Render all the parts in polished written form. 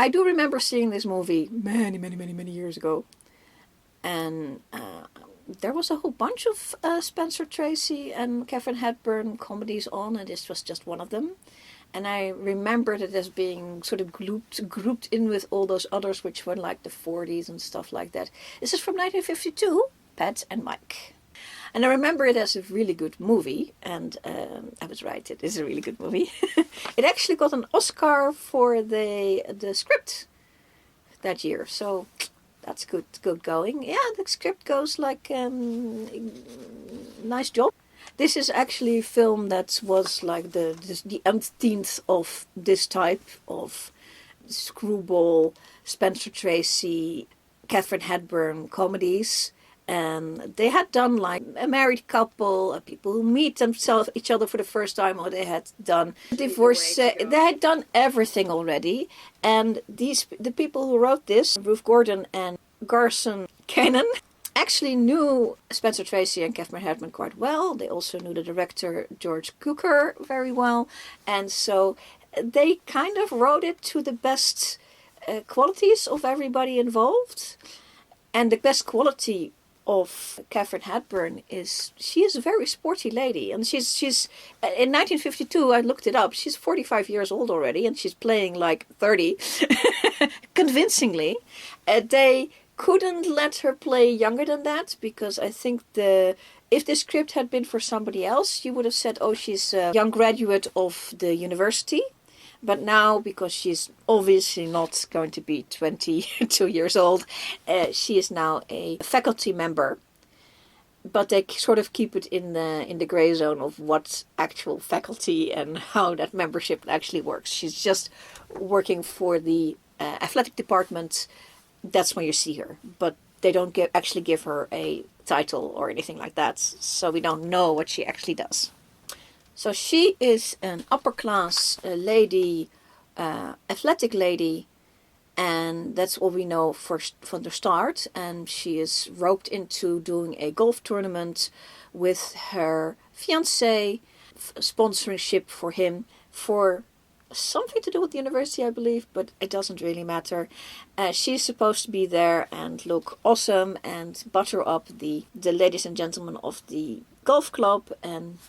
I do remember seeing this movie many years ago. And there was a whole bunch of Spencer Tracy and Katherine Hepburn comedies on, and this was just one of them. And I remembered it as being sort of grouped in with all those others, which were like the 40s and stuff like that. This is from 1952, Pat and Mike. And I remember it as a really good movie, and I was right, it is a really good movie. It actually got an Oscar for the script that year, so that's good going. Yeah, the script goes like, nice job. This is actually a film that was like the umpteenth of this type of screwball, Spencer Tracy, Katherine Hepburn comedies. And they had done like a married couple, people who meet each other for the first time, or they had done divorce. They had done everything already. And the people who wrote this, Ruth Gordon and Garson Kanan, actually knew Spencer Tracy and Katherine Hepburn quite well. They also knew the director George Cukor very well. And so they kind of wrote it to the best qualities of everybody involved. And the best quality of Katherine Hepburn is she is a very sporty lady, and she's in 1952 I looked it up, she's 45 years old already, and she's playing like 30 convincingly. They couldn't let her play younger than that, because I think if the script had been for somebody else, you would have said, oh, she's a young graduate of the university. But now, because she's obviously not going to be 22 years old, she is now a faculty member. But they sort of keep it in the gray zone of what actual faculty and how that membership actually works. She's just working for the athletic department. That's when you see her. But they don't actually give her a title or anything like that. So we don't know what she actually does. So she is an upper class lady, athletic lady, and that's all we know from the start. And she is roped into doing a golf tournament with her fiancé, sponsorship for him for something to do with the university, I believe, but it doesn't really matter. She's supposed to be there and look awesome and butter up the ladies and gentlemen of the golf club, and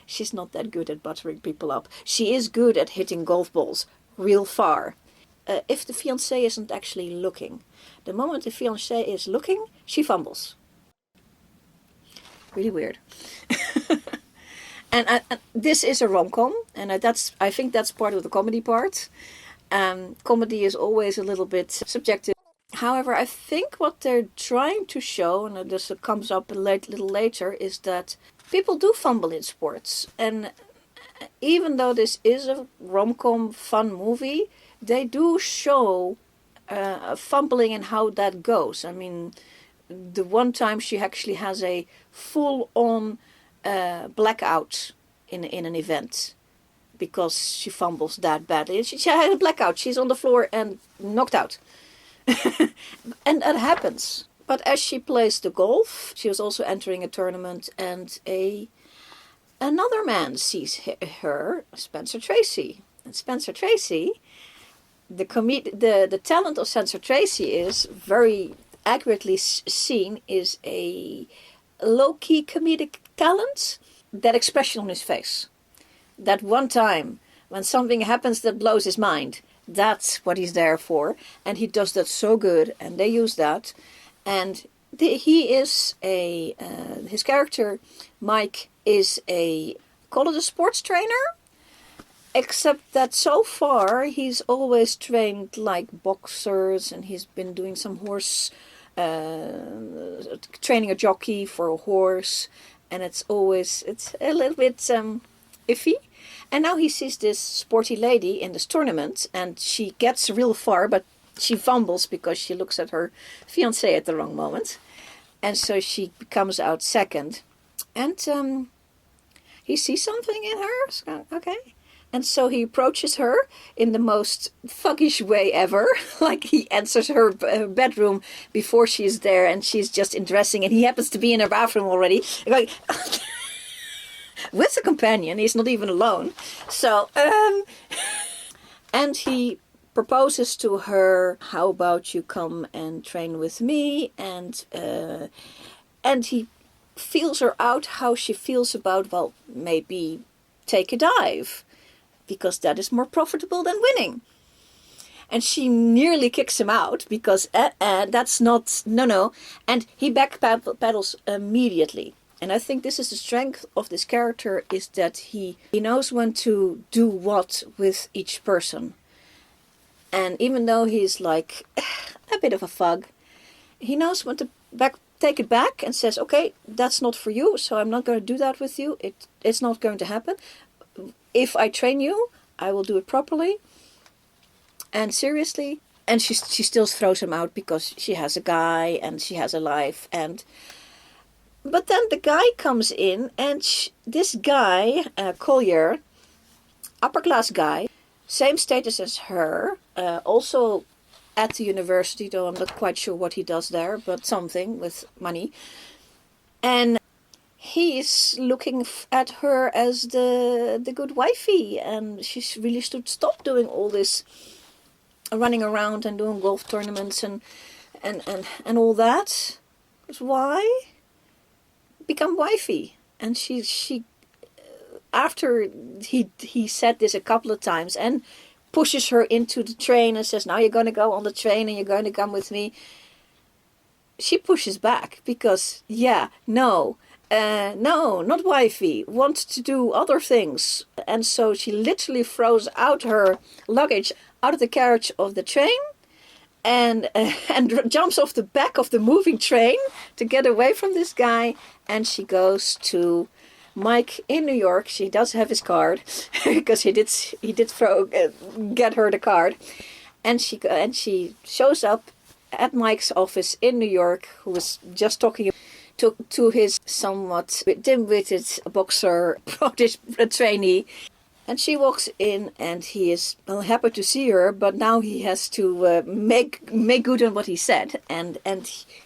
she's not that good at buttering people up. She is good at hitting golf balls real far. If the fiancé isn't actually looking. The moment the fiancé is looking, she fumbles. Really weird. And this is a rom-com, and I think that's part of the comedy part. Comedy is always a little bit subjective. However, I think what they're trying to show, and this comes up a little later, is that people do fumble in sports. And even though this is a rom-com fun movie, they do show fumbling and how that goes. I mean, the one time she actually has a full-on blackout in an event because she fumbles that badly. She had a blackout. She's on the floor and knocked out. And that happens. But as she plays the golf, she was also entering a tournament, and another man sees her, Spencer Tracy. And Spencer Tracy, the talent of Spencer Tracy is very accurately seen is a low-key comedic talent. That expression on his face. That one time when something happens that blows his mind. That's what he's there for. And he does that so good, and they use that. And he is his character, Mike, is call it a sports trainer, except that so far he's always trained like boxers, and he's been doing some horse, training a jockey for a horse, and it's a little bit iffy. And now he sees this sporty lady in this tournament, and she gets real far, but she fumbles because she looks at her fiancé at the wrong moment. And so she comes out second. And he sees something in her. So, okay. And so he approaches her in the most thuggish way ever. Like he enters her bedroom before she's there, and she's just in dressing, and he happens to be in her bathroom already. Like, with a companion. He's not even alone. So, And he proposes to her, how about you come and train with me? And he feels her out how she feels about, well, maybe take a dive, because that is more profitable than winning. And she nearly kicks him out because that's not, no. And he backpedals immediately. And I think this is the strength of this character, is that he knows when to do what with each person. And even though he's like a bit of a fug, he knows when to take it back and says, okay, that's not for you, so I'm not going to do that with you. It's not going to happen. If I train you, I will do it properly and seriously. And she still throws him out because she has a guy and she has a life. But then the guy comes in, and this guy, Collier, upper class guy, same status as her, also at the university, though I'm not quite sure what he does there, but something with money. And he is looking at her as the good wifey, and she really should stop doing all this running around and doing golf tournaments and all that. Why? Become wifey. And she after he said this a couple of times and pushes her into the train and says, now you're going to go on the train and you're going to come with me. She pushes back because, no, not wifey, wants to do other things. And so she literally throws out her luggage out of the carriage of the train and jumps off the back of the moving train to get away from this guy. And she goes to Mike in New York. She does have his card because he did get her the card, and she shows up at Mike's office in New York, who was just talking to his somewhat dim-witted boxer trainee. And she walks in, and he is happy to see her, but now he has to make good on what he said, and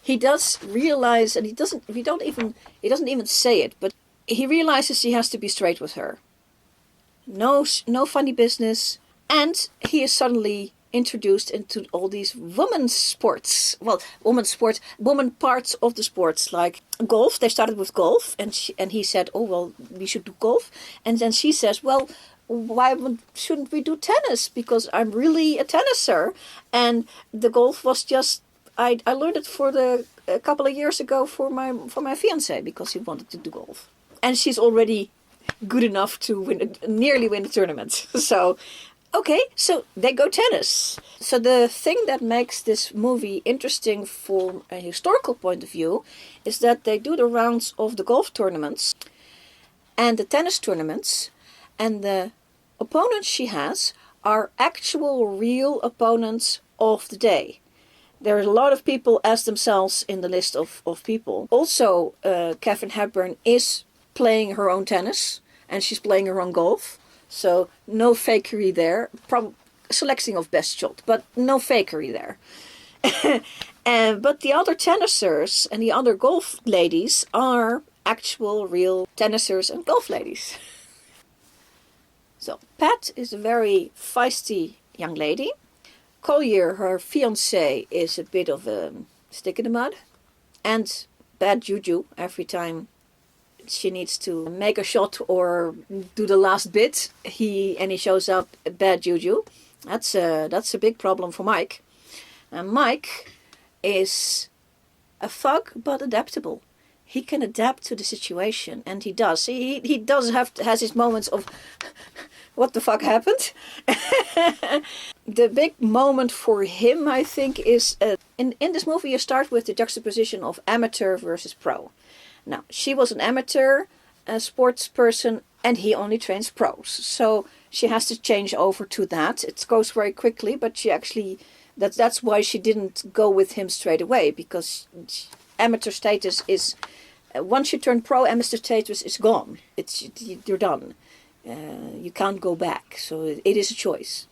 he does realize, and he doesn't even say it, but he realizes he has to be straight with her. No funny business. And he is suddenly introduced into all these women's sports. Well, women parts of the sports, like golf. They started with golf, and he said, oh, well, we should do golf. And then she says, well, why shouldn't we do tennis? Because I'm really a tenniser. And the golf was just, I learned it a couple of years ago for my fiancé, because he wanted to do golf. And she's already good enough to nearly win the tournament. So, okay, so they go tennis. So the thing that makes this movie interesting from a historical point of view is that they do the rounds of the golf tournaments and the tennis tournaments, and the opponents she has are actual real opponents of the day. There are a lot of people as themselves in the list of people. Also, Katherine Hepburn is playing her own tennis, and she's playing her own golf, so no fakery there. Selecting of best shot, but no fakery there. But the other tennisers and the other golf ladies are actual real tennisers and golf ladies. So Pat is a very feisty young lady. Collier, her fiancé, is a bit of a stick in the mud and bad juju every time she needs to make a shot or do the last bit. He shows up bad juju. That's a big problem for Mike. And Mike is a thug but adaptable. He can adapt to the situation, and he does. He does has his moments of what the fuck happened. The big moment for him, I think, is in this movie you start with the juxtaposition of amateur versus pro. Now, she was an amateur sports person, and he only trains pros. So she has to change over to that. It goes very quickly, but she actually, that's why she didn't go with him straight away, because amateur status is, once you turn pro, amateur status is gone. You're done. You can't go back. So it is a choice.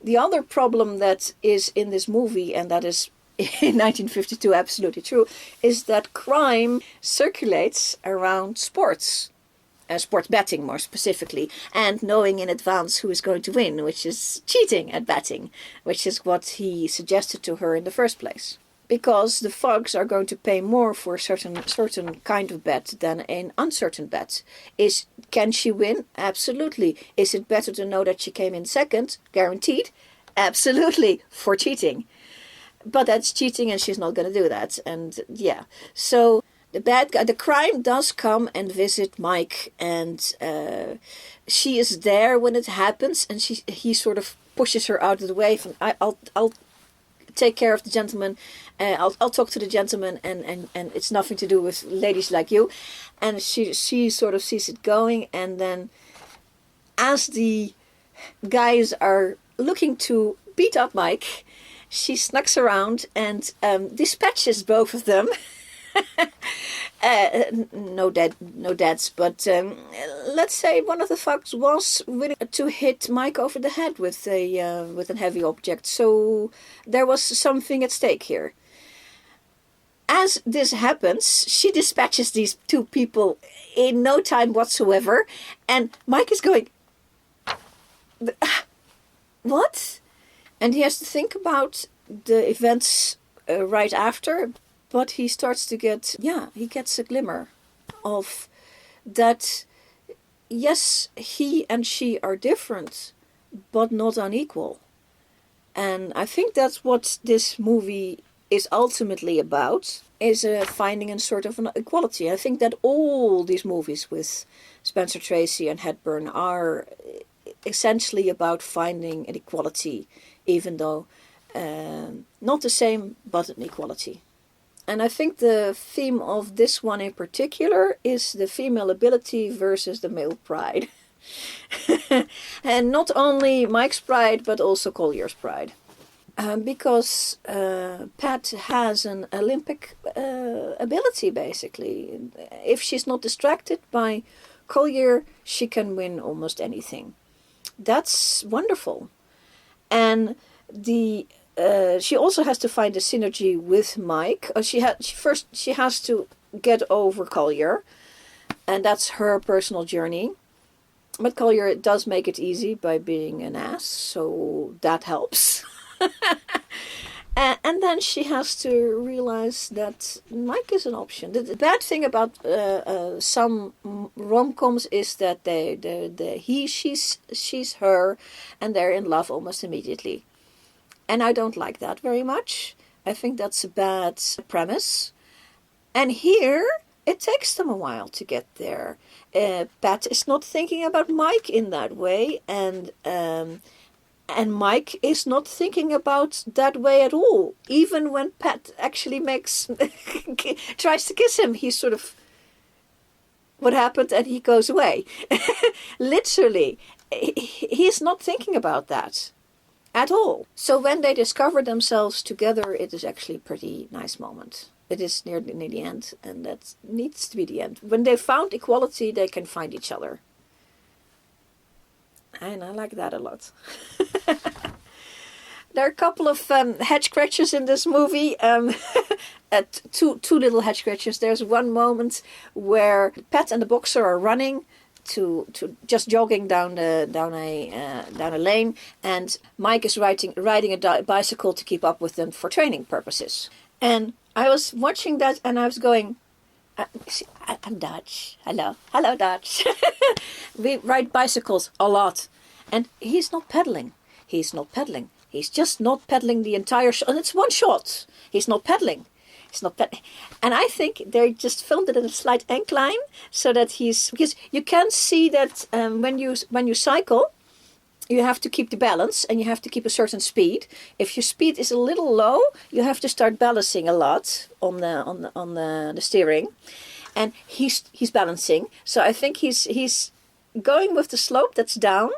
The other problem that is in this movie, and that is in 1952 absolutely true, is that crime circulates around sports. sports betting more specifically, and knowing in advance who is going to win, which is cheating at betting, which is what he suggested to her in the first place. Because the folks are going to pay more for a certain kind of bet than an uncertain bet. Can she win? Absolutely. Is it better to know that she came in second? Guaranteed? Absolutely. For cheating. But that's cheating and she's not going to do that. And yeah. So the bad guy, the crime does come and visit Mike, and she is there when it happens, and he sort of pushes her out of the way. I'll take care of the gentleman. I'll talk to the gentleman, and it's nothing to do with ladies like you. And she sort of sees it going, and then as the guys are looking to beat up Mike, she snucks around and dispatches both of them. No deaths, but let's say one of the fucks was willing to hit Mike over the head with a heavy object, so there was something at stake here. As this happens, she dispatches these two people in no time whatsoever, and Mike is going, what? And he has to think about the events right after. But he starts to he gets a glimmer of that, yes, he and she are different, but not unequal. And I think that's what this movie is ultimately about, is finding a sort of an equality. I think that all these movies with Spencer Tracy and Hepburn are essentially about finding an equality, even though not the same, but an equality. And I think the theme of this one in particular is the female ability versus the male pride. And not only Mike's pride, but also Collier's pride. Because Pat has an Olympic ability, basically. If she's not distracted by Collier, she can win almost anything. That's wonderful. And she also has to find a synergy with Mike. She has to get over Collier, and that's her personal journey. But Collier does make it easy by being an ass, so that helps. And then she has to realize that Mike is an option. The bad thing about some rom-coms is that she's her, and they're in love almost immediately. And I don't like that very much. I think that's a bad premise. And here, it takes them a while to get there. Pat is not thinking about Mike in that way, and Mike is not thinking about that way at all. Even when Pat actually tries to kiss him, he's sort of, what happened, and he goes away. Literally, he's not thinking about that at all. So when they discover themselves together, it is actually a pretty nice moment. It is near the end, and that needs to be the end. When they found equality, they can find each other. And I like that a lot. There are a couple of head scratchers in this movie. Two little head scratchers. There's one moment where Pat and the boxer are running to just jogging down a lane, and Mike is riding a bicycle to keep up with them for training purposes. And I was watching that, and I was going, I'm Dutch. Hello, Dutch. We ride bicycles a lot, and he's not pedaling. He's just not pedaling the entire shot, and it's one shot. He's not pedaling. And I think they just filmed it at a slight incline so that because you can see that when you cycle, you have to keep the balance and you have to keep a certain speed. If your speed is a little low, you have to start balancing a lot on the steering, and he's balancing. So I think he's going with the slope that's down,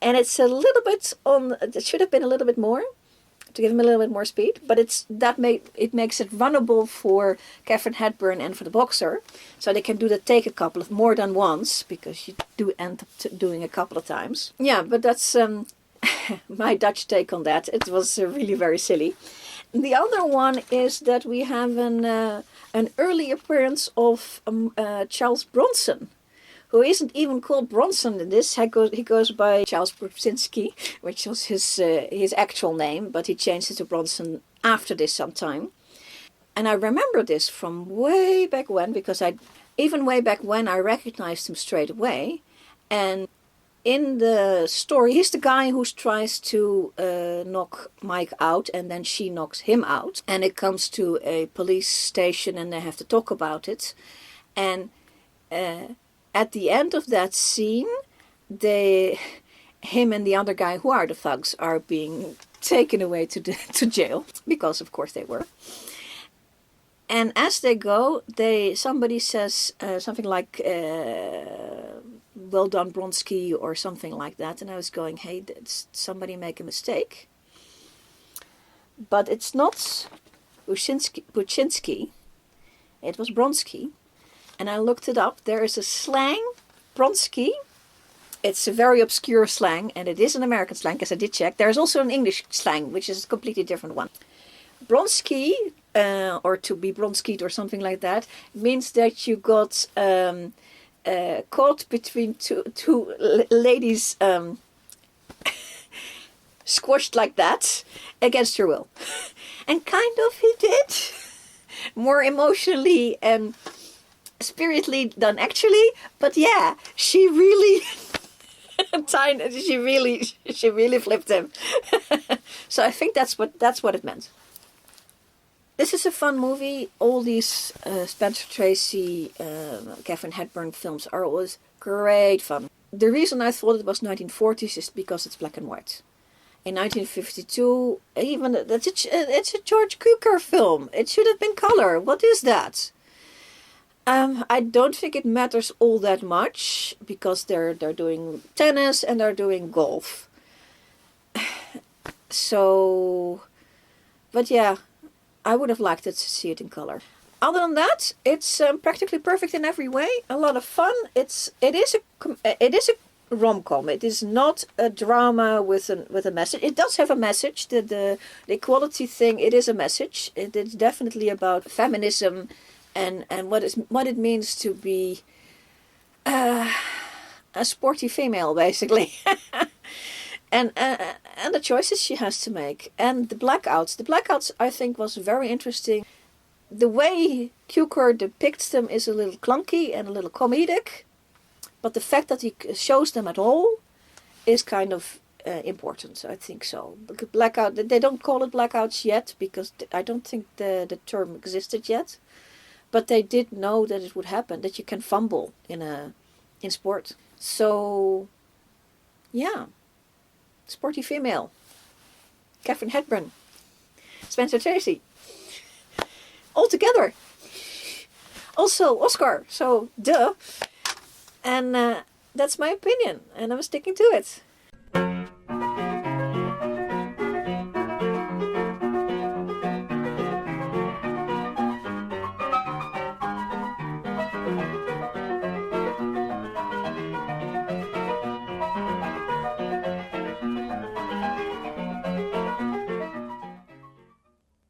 and it's a little bit on. It should have been a little bit more, to give him a little bit more speed, but it makes it runnable for Katherine Hepburn and for the boxer, so they can do the take more than once, because you do end up doing a couple of times. Yeah, but that's my Dutch take on that. It was really very silly. The other one is that we have an early appearance of Charles Bronson, who isn't even called Bronson in this. He goes by Charles Brzezinski, which was his actual name, but he changed it to Bronson after this sometime. And I remember this from way back when, because even way back when I recognized him straight away. And in the story, he's the guy who tries to knock Mike out, and then she knocks him out. And it comes to a police station, and they have to talk about it. And at the end of that scene, him and the other guy, who are the thugs, are being taken away to jail, because of course they were. And as they go, somebody says something like, well done, Bronski, or something like that. And I was going, hey, did somebody make a mistake? But it's not Buczynski. It was Bronski. And I looked it up. There is a slang, Bronski. It's a very obscure slang, and it is an American slang, because I did check. There's also an English slang, which is a completely different one. Bronski, or to be bronskied or something like that, means that you got caught between two ladies squashed like that against your will. And kind of he did. More emotionally and spiritually than actually, but yeah, she really she really flipped him. So I think that's what it meant. This is a fun movie. All these Spencer Tracy, Katherine Hepburn films are always great fun. The reason I thought it was 1940s is because it's black and white. In 1952, even it's a George Cukor film. It should have been color. What is that? I don't think it matters all that much, because they're doing tennis and they're doing golf. So, but yeah, I would have liked it to see it in color. Other than that, it's practically perfect in every way. A lot of fun. It is a rom-com. It is not a drama with a message. It does have a message. The equality thing. It is a message. It is definitely about feminism and what it means to be a sporty female, basically. And the choices she has to make. And the blackouts. The blackouts, I think, was very interesting. The way Cukor depicts them is a little clunky and a little comedic. But the fact that he shows them at all is kind of important, I think so. Blackout, they don't call it blackouts yet, because I don't think the term existed yet. But they did know that it would happen, that you can fumble in sport. So, yeah. Sporty female. Katherine Hepburn. Spencer Tracy. All together. Also Oscar, so duh. And that's my opinion, and I'm sticking to it.